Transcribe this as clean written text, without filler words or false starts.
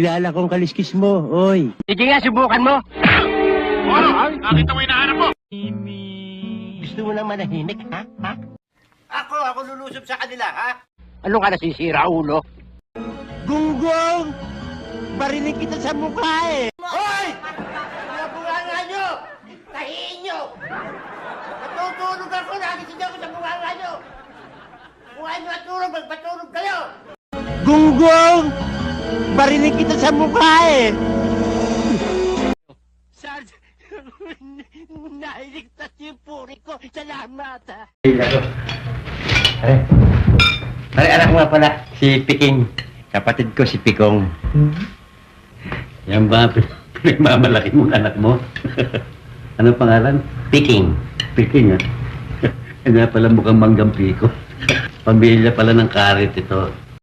kilala kong kaliskis mo, oy. Sige nga, subukan mo. Ano? Nakita mo yung hinahanap mo? Gusto mo na manahimik, ha? Ha? Ako lulusob sa kanila, ha? Ano ka nasisira, ulo? Gunggong! Barinig kita sa mukha eh! Hoy! Mga bunganga nyo! Tahiin nyo! Natutulog ako, nagising ako sa bunganga nyo! Buhay nyo at tulog, magpatulog kayo! Gunggong! Barinig kita sa mukha eh! Sarge! Nailigtas yung puri ko! Salamat ha! Pare, anak mo nga pala, si Piking. Kapatid ko si Pikong. Yan ba, pinagmamalaki mong anak mo? Anong pangalan? Piking. Piking, ha? Yan nga pala mukhang manggang piko. Pamilya pala ng karit ito.